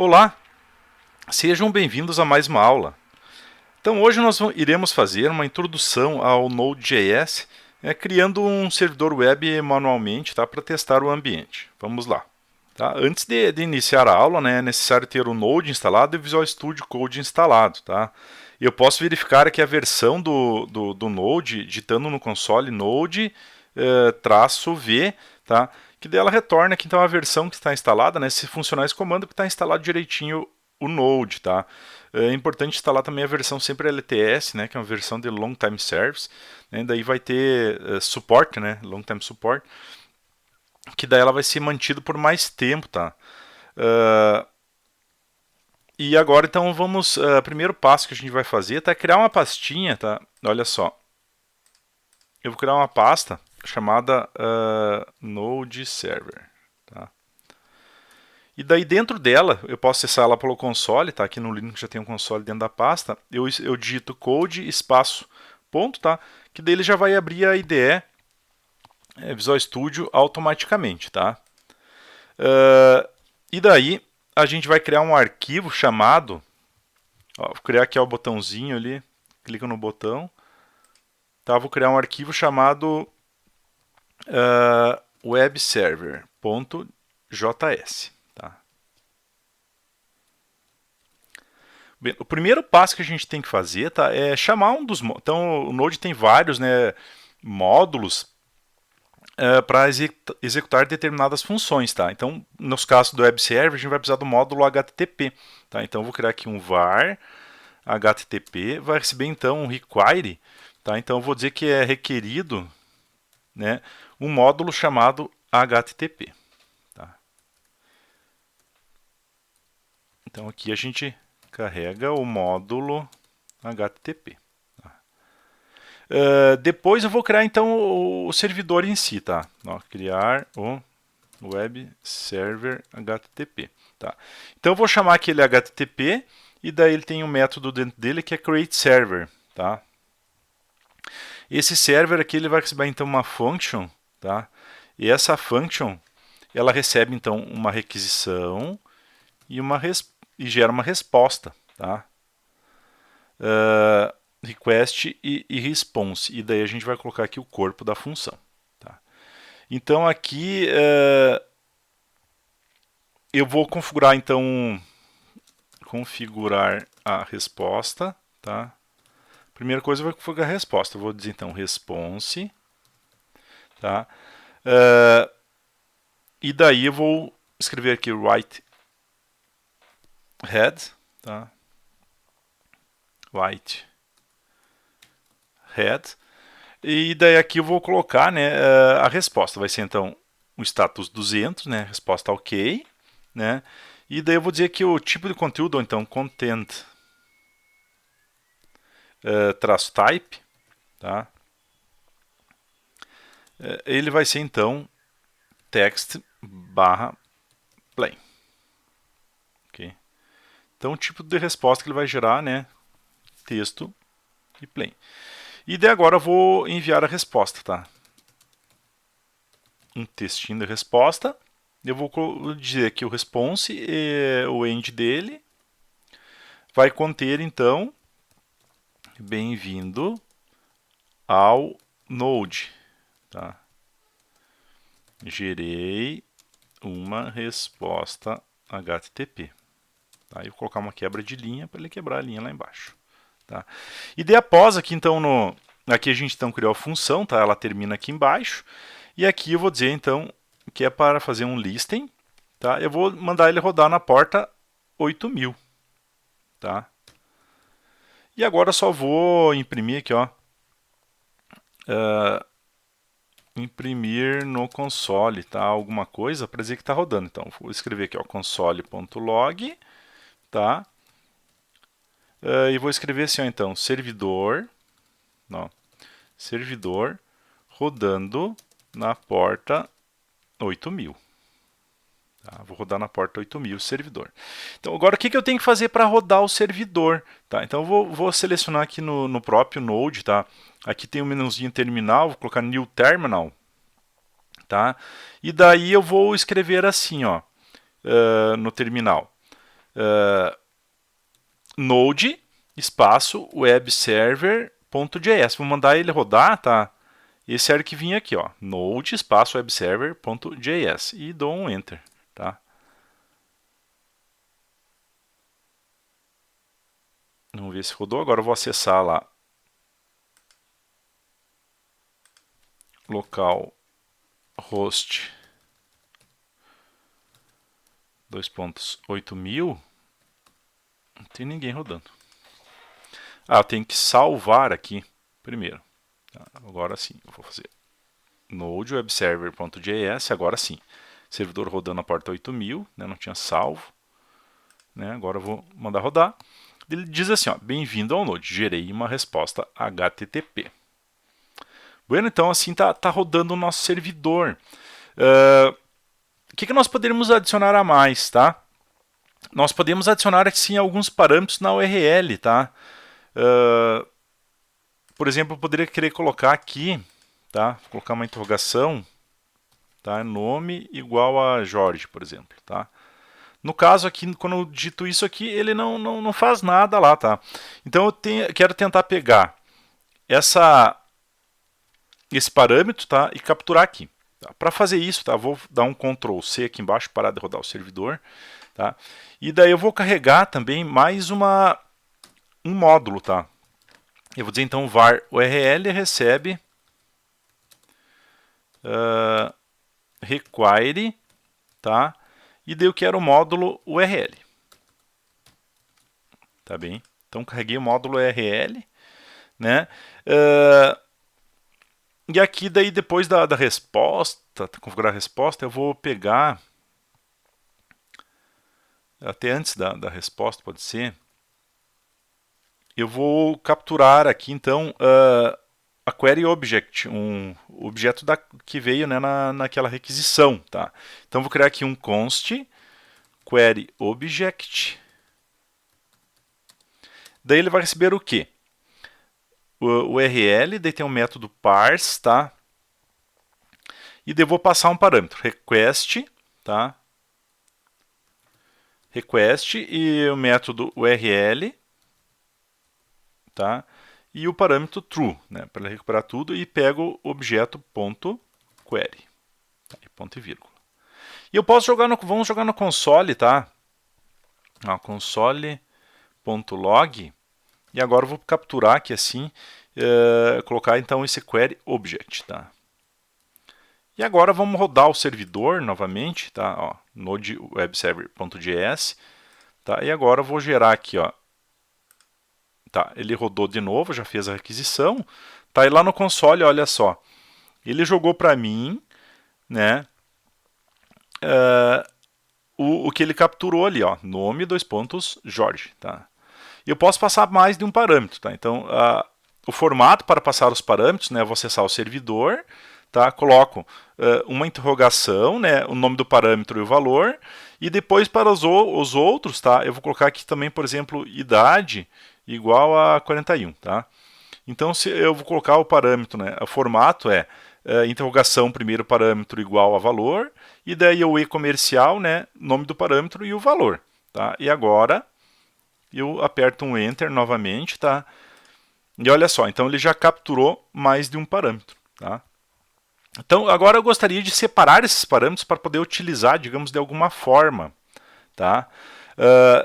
Olá, sejam bem-vindos a mais uma aula. Então hoje nós iremos fazer uma introdução ao Node.js, criando um servidor web manualmente, tá, para testar o ambiente. Vamos lá. Tá? Antes de iniciar a aula, é necessário ter o Node instalado e o Visual Studio Code instalado. Tá? Eu posso verificar aqui a versão do Node, digitando no console Node -v, tá? Que daí ela retorna aqui então a versão que está instalada, se funcionar esse comando, que está instalado direitinho o Node, tá? É importante instalar também a versão sempre LTS, que é uma versão de Long Time Service, daí vai ter suporte, Long Time Support, que daí ela vai ser mantida por mais tempo, tá? E agora então vamos, primeiro passo que a gente vai fazer é criar uma pastinha, tá? Olha só, eu vou criar uma pasta chamada Node Server, tá? E daí dentro dela, eu posso acessar ela pelo console, tá? Aqui no Linux já tem um console dentro da pasta. Eu digito code espaço ponto, tá? Que daí ele já vai abrir a IDE Visual Studio automaticamente, tá? E daí a gente vai criar um arquivo chamado, vou criar aqui o botãozinho ali, clica no botão, tá? Vou criar um arquivo chamado webserver.js. Bem, o primeiro passo que a gente tem que fazer, tá, é chamar um dos... Então, o Node tem vários módulos para executar determinadas funções. Tá? Então, nos casos do web server, a gente vai precisar do módulo HTTP. Tá? Então, eu vou criar aqui um var HTTP, vai receber então um require. Tá? Então, eu vou dizer que é requerido um módulo chamado HTTP. Tá? Então, aqui a gente carrega o módulo HTTP. Depois eu vou criar então o servidor em si, tá? Criar o web server HTTP. Tá? Então eu vou chamar aquele HTTP e daí ele tem um método dentro dele que é create server. Tá? Esse server aqui ele vai receber então uma function, tá? E essa function ela recebe então uma requisição e gera uma resposta, tá? Request e response, e daí a gente vai colocar aqui o corpo da função. Tá? Então aqui eu vou configurar então a resposta. Tá? Primeira coisa eu vou configurar a resposta. Eu vou dizer então response. Tá? E daí eu vou escrever aqui write head. Tá? Write head. E daí aqui eu vou colocar a resposta. Vai ser então o status 200, resposta ok. E daí eu vou dizer que o tipo de conteúdo, ou então content traço type, tá? Ele vai ser então text barra plain. Okay? Então o tipo de resposta que ele vai gerar, texto e plain. E daí agora eu vou enviar a resposta, tá? Um textinho de resposta. Eu vou dizer que o response e o end dele vai conter então bem-vindo ao Node, tá? Gerei uma resposta HTTP. Tá? Eu vou colocar uma quebra de linha para ele quebrar a linha lá embaixo. Tá? E daí após aqui então aqui a gente então criou a função, tá? Ela termina aqui embaixo. E aqui eu vou dizer então que é para fazer um listing, tá? Eu vou mandar ele rodar na porta 8000, tá? E agora eu só vou imprimir aqui, imprimir no console, tá? Alguma coisa para dizer que está rodando. Então vou escrever aqui, console.log, tá? E vou escrever assim, então servidor rodando na porta 8000. Tá? Vou rodar na porta 8000 servidor. Então agora o que eu tenho que fazer para rodar o servidor? Tá? Então eu vou selecionar aqui no próprio Node, tá? Aqui tem um menuzinho terminal, vou colocar New Terminal, tá? E daí eu vou escrever assim, no terminal. node espaço webserver.js. Vou mandar ele rodar, tá? Esse arquivinho aqui, ó, node espaço webserver.js e dou um enter, tá? Vamos ver se rodou. Agora eu vou acessar lá localhost 2.8000. Não tem ninguém rodando. Eu tenho que salvar aqui primeiro. Tá? Agora sim, eu vou fazer node webserver.js. Agora sim, servidor rodando a porta 8000, né? Não tinha salvo, né? Agora eu vou mandar rodar. Ele diz assim, ó, bem-vindo ao Node, gerei uma resposta HTTP. Bueno, então assim tá rodando o nosso servidor. O que nós poderíamos adicionar a mais, tá? Nós podemos adicionar assim alguns parâmetros na URL, tá? Por exemplo, eu poderia querer colocar aqui, tá? Vou colocar uma interrogação, tá? Nome igual a Jorge, por exemplo, tá? No caso aqui, quando eu digito isso aqui, ele não faz nada lá, tá? Então eu quero tentar pegar esse parâmetro, tá? E capturar aqui. Tá? Para fazer isso, tá? Vou dar um Ctrl C aqui embaixo, parar de rodar o servidor, tá? E daí eu vou carregar também mais um módulo, tá? Eu vou dizer então var URL recebe require, tá? E daí eu quero o módulo URL. Tá bem? Então carreguei o módulo URL, né? E aqui daí depois da resposta, configurar a resposta, eu vou pegar até antes da resposta, pode ser. Eu vou capturar aqui então a query object, um objeto que veio, né, naquela requisição, tá? Então vou criar aqui um const query object. Daí ele vai receber o quê? O URL, daí tem um método parse, tá? E daí eu vou passar um parâmetro request, tá? Request e o método URL, tá? E o parâmetro true, né? Para ele recuperar tudo e pego o objeto ponto query, tá? E ponto e vírgula. E eu posso jogar vamos jogar no console, tá? Console.log. E agora eu vou capturar aqui assim, colocar então esse query object, tá? E agora vamos rodar o servidor novamente, tá? Ó, node webserver.js, tá? E agora eu vou gerar aqui, ó. Tá, ele rodou de novo, já fez a requisição. Tá, e lá no console, olha só. Ele jogou para mim, né? O que ele capturou ali, ó, nome, Jorge, tá? E eu posso passar mais de um parâmetro, tá? Então, o formato para passar os parâmetros, né? Eu vou acessar o servidor, tá? Coloco uma interrogação, né? O nome do parâmetro e o valor. E depois para os outros, tá? Eu vou colocar aqui também, por exemplo, idade igual a 41, tá? Então, se eu vou colocar o parâmetro, né? O formato é interrogação, primeiro parâmetro igual a valor, e daí o e-comercial, né? Nome do parâmetro e o valor, tá? E agora eu aperto um Enter novamente, tá? E olha só, então ele já capturou mais de um parâmetro, tá? Então, agora eu gostaria de separar esses parâmetros para poder utilizar, digamos, de alguma forma, tá?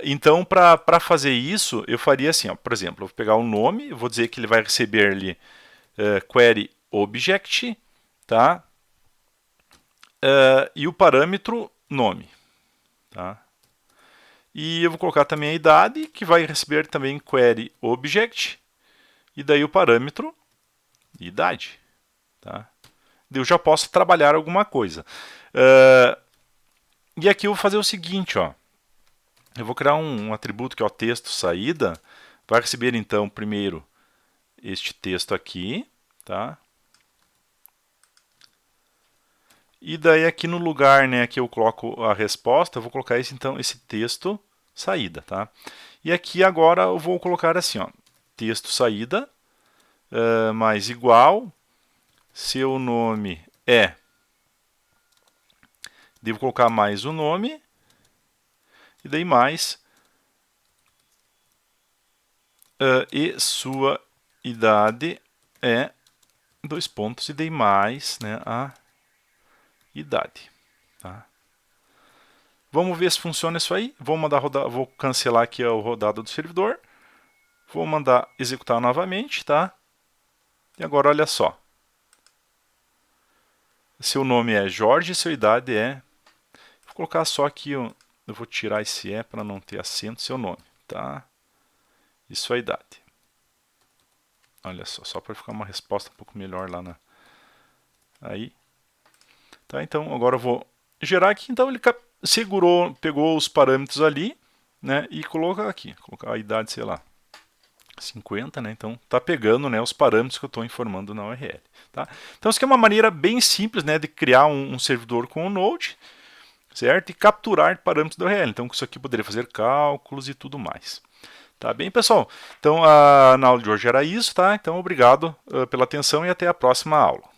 Então, para fazer isso, eu faria assim, ó, por exemplo, eu vou pegar o nome, eu vou dizer que ele vai receber ali query object, tá? E o parâmetro nome, tá? E eu vou colocar também a idade, que vai receber também query object, e daí o parâmetro idade, tá? Eu já posso trabalhar alguma coisa. E aqui eu vou fazer o seguinte, ó. Eu vou criar um atributo que é o texto saída. Vai receber então primeiro este texto aqui, tá? E daí aqui no lugar, né, que eu coloco a resposta, eu vou colocar então esse texto saída, tá? E aqui agora eu vou colocar assim, ó, texto saída mais igual, seu nome é, devo colocar mais o nome, e daí mais e sua idade é 2 pontos e dei mais, né, a idade. Tá? Vamos ver se funciona isso aí. Vou mandar rodar, vou cancelar aqui a rodada do servidor. Vou mandar executar novamente, tá? E agora olha só. Seu nome é Jorge, sua idade é... Vou colocar só aqui, eu vou tirar esse E para não ter acento, seu nome, tá? E sua idade. Olha só para ficar uma resposta um pouco melhor lá na... Aí. Tá, então agora eu vou gerar aqui. Então ele segurou, pegou os parâmetros ali, né? E coloca aqui. Colocar a idade, sei lá, 50, né? Então tá pegando, né, os parâmetros que eu estou informando na URL. Tá? Então isso aqui é uma maneira bem simples, né, de criar um servidor com o Node, certo? E capturar parâmetros da URL. Então com isso aqui eu poderia fazer cálculos e tudo mais. Tá bem, pessoal? Então na aula de hoje era isso, tá? Então obrigado pela atenção e até a próxima aula.